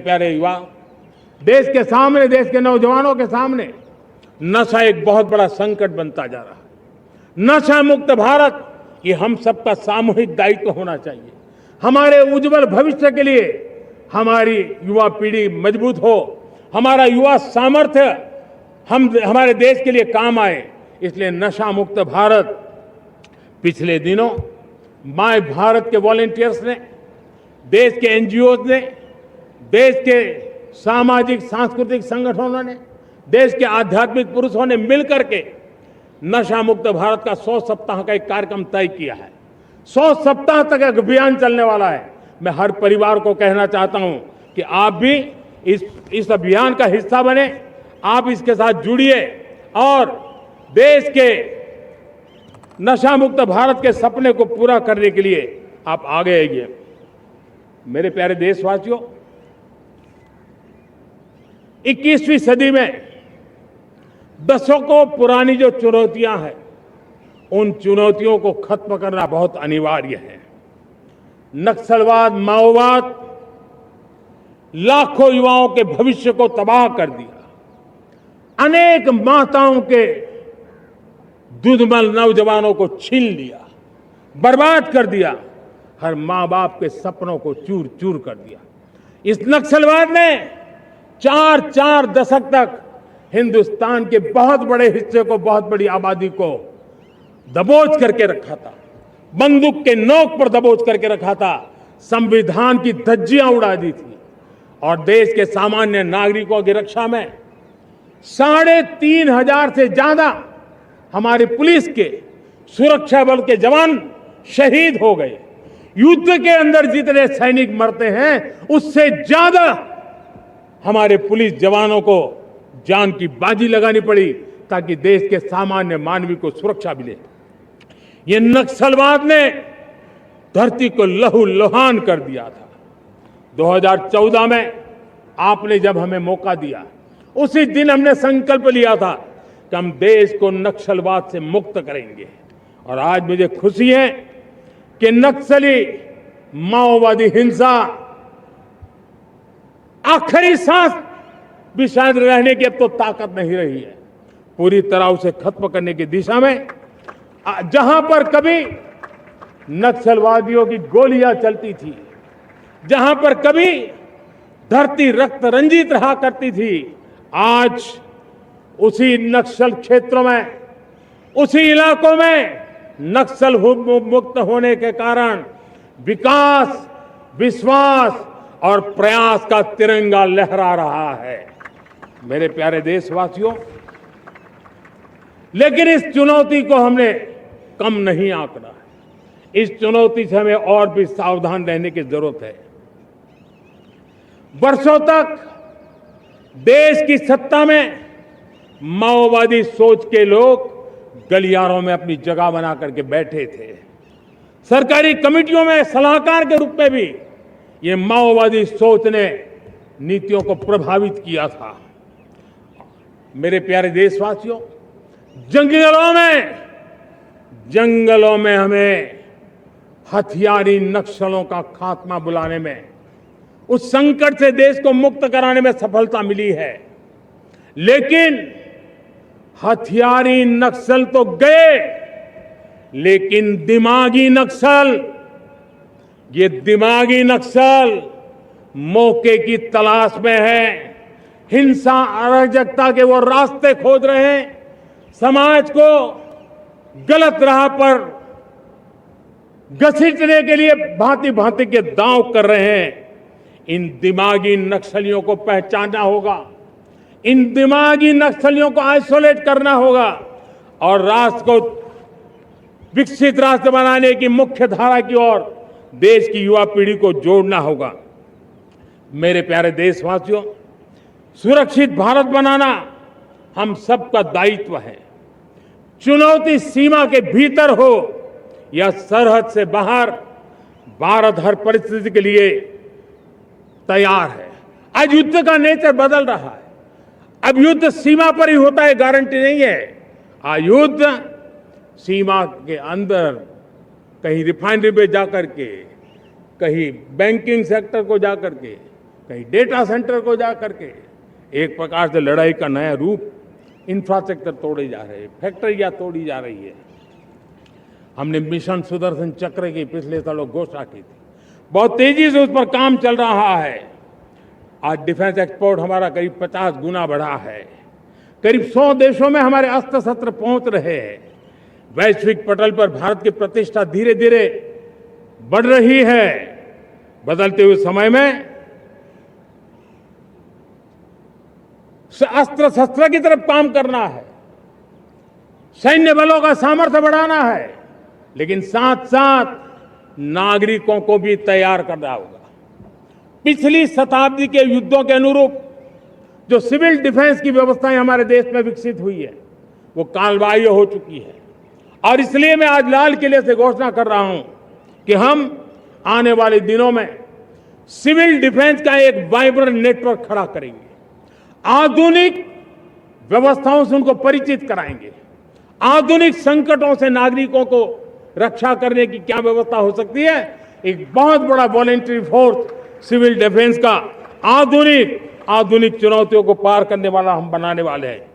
प्यारे युवा, देश के सामने, देश के नौजवानों के सामने नशा एक बहुत बड़ा संकट बनता जा रहा है। नशा मुक्त भारत ये हम सबका सामूहिक दायित्व होना चाहिए। हमारे उज्जवल भविष्य के लिए हमारी युवा पीढ़ी मजबूत हो, हमारा युवा सामर्थ्य हमारे देश के लिए काम आए, इसलिए नशा मुक्त भारत। पिछले दिनों माय भारत के वॉलंटियर्स ने, देश के एनजीओ ने, देश के सामाजिक सांस्कृतिक संगठनों ने, देश के आध्यात्मिक पुरुषों ने मिलकर के नशा मुक्त भारत का 100 सप्ताह का एक कार्यक्रम तय किया है। 100 सप्ताह तक एक अभियान चलने वाला है। मैं हर परिवार को कहना चाहता हूं कि आप भी इस अभियान का हिस्सा बने, आप इसके साथ जुड़िए और देश के नशा मुक्त भारत के सपने को पूरा करने के लिए आप आगे आइए। मेरे प्यारे देशवासियों, 21वीं सदी में दशकों पुरानी जो चुनौतियां हैं, उन चुनौतियों को खत्म करना बहुत अनिवार्य है। नक्सलवाद, माओवाद लाखों युवाओं के भविष्य को तबाह कर दिया, अनेक माताओं के दुधमल नौजवानों को छीन लिया, बर्बाद कर दिया, हर मां बाप के सपनों को चूर चूर कर दिया। इस नक्सलवाद ने 4 दशक तक हिंदुस्तान के बहुत बड़े हिस्से को, बहुत बड़ी आबादी को दबोच करके रखा था, बंदूक के नोक पर दबोच करके रखा था, संविधान की धज्जियां उड़ा दी थी और देश के सामान्य नागरिकों की रक्षा में 3,500 से ज्यादा हमारे पुलिस के, सुरक्षा बल के जवान शहीद हो गए। युद्ध के अंदर जितने सैनिक मरते हैं, उससे ज्यादा हमारे पुलिस जवानों को जान की बाजी लगानी पड़ी ताकि देश के सामान्य मानवी को सुरक्षा मिले। ये नक्सलवाद ने धरती को लहूलुहान कर दिया था। 2014 में आपने जब हमें मौका दिया, उसी दिन हमने संकल्प लिया था कि हम देश को नक्सलवाद से मुक्त करेंगे। और आज मुझे खुशी है कि नक्सली माओवादी हिंसा आखिरी सांस भी शायद रहने की अब तो ताकत नहीं रही है। पूरी तरह उसे खत्म करने की दिशा में जहां पर कभी नक्सलवादियों की गोलियां चलती थी, जहां पर कभी धरती रक्त रंजित रहा करती थी, आज उसी नक्सल क्षेत्रों में, उसी इलाकों में नक्सल मुक्त होने के कारण विकास, विश्वास और प्रयास का तिरंगा लहरा रहा है। मेरे प्यारे देशवासियों, लेकिन इस चुनौती को हमने कम नहीं आंकना है। इस चुनौती से हमें और भी सावधान रहने की जरूरत है। वर्षों तक देश की सत्ता में माओवादी सोच के लोग गलियारों में अपनी जगह बना करके बैठे थे। सरकारी कमेटियों में सलाहकार के रूप में भी ये माओवादी सोच ने नीतियों को प्रभावित किया था। मेरे प्यारे देशवासियों, जंगलों में हमें हथियारी नक्सलों का खात्मा बुलाने में, उस संकट से देश को मुक्त कराने में सफलता मिली है। लेकिन हथियारी नक्सल तो गए, लेकिन दिमागी नक्सल, ये दिमागी नक्सल मौके की तलाश में है। हिंसा, अराजकता के वो रास्ते खोज रहे हैं, समाज को गलत राह पर घसीटने के लिए भांति भांति के दांव कर रहे हैं। इन दिमागी नक्सलियों को पहचानना होगा, इन दिमागी नक्सलियों को आइसोलेट करना होगा और राष्ट्र को विकसित राष्ट्र बनाने की मुख्य धारा की ओर देश की युवा पीढ़ी को जोड़ना होगा। मेरे प्यारे देशवासियों, सुरक्षित भारत बनाना हम सबका दायित्व है। चुनौती सीमा के भीतर हो या सरहद से बाहर, भारत हर परिस्थिति के लिए तैयार है। आज युद्ध का नेचर बदल रहा है। अब युद्ध सीमा पर ही होता है, गारंटी नहीं है। आज युद्ध सीमा के अंदर, कहीं रिफाइनरी पे जाकर के, कहीं बैंकिंग सेक्टर को जाकर के, कहीं डेटा सेंटर को जा करके एक प्रकार से लड़ाई का नया रूप, इंफ्रास्ट्रक्चर तोड़े जा रहे हैं, फैक्ट्रियां तोड़ी जा रही है। हमने मिशन सुदर्शन चक्र की पिछले सालों घोषणा की थी, बहुत तेजी से उस पर काम चल रहा है। आज डिफेंस एक्सपोर्ट हमारा करीब 50 गुना बढ़ा है। करीब 100 देशों में हमारे अस्त्र शस्त्र पहुंच रहे हैं। वैश्विक पटल पर भारत की प्रतिष्ठा धीरे धीरे बढ़ रही है। बदलते हुए समय में अस्त्र शस्त्र की तरफ काम करना है, सैन्य बलों का सामर्थ्य बढ़ाना है, लेकिन साथ साथ नागरिकों को भी तैयार करना होगा। पिछली शताब्दी के युद्धों के अनुरूप जो सिविल डिफेंस की व्यवस्थाएं हमारे देश में विकसित हुई है, वो कालबाह्य हो चुकी है। और इसलिए मैं आज लाल किले से घोषणा कर रहा हूं कि हम आने वाले दिनों में सिविल डिफेंस का एक वाइब्रेंट नेटवर्क खड़ा करेंगे। आधुनिक व्यवस्थाओं से उनको परिचित कराएंगे। आधुनिक संकटों से नागरिकों को रक्षा करने की क्या व्यवस्था हो सकती है, एक बहुत बड़ा वॉलंटरी फोर्स सिविल डिफेंस का आधुनिक चुनौतियों को पार करने वाला हम बनाने वाले हैं।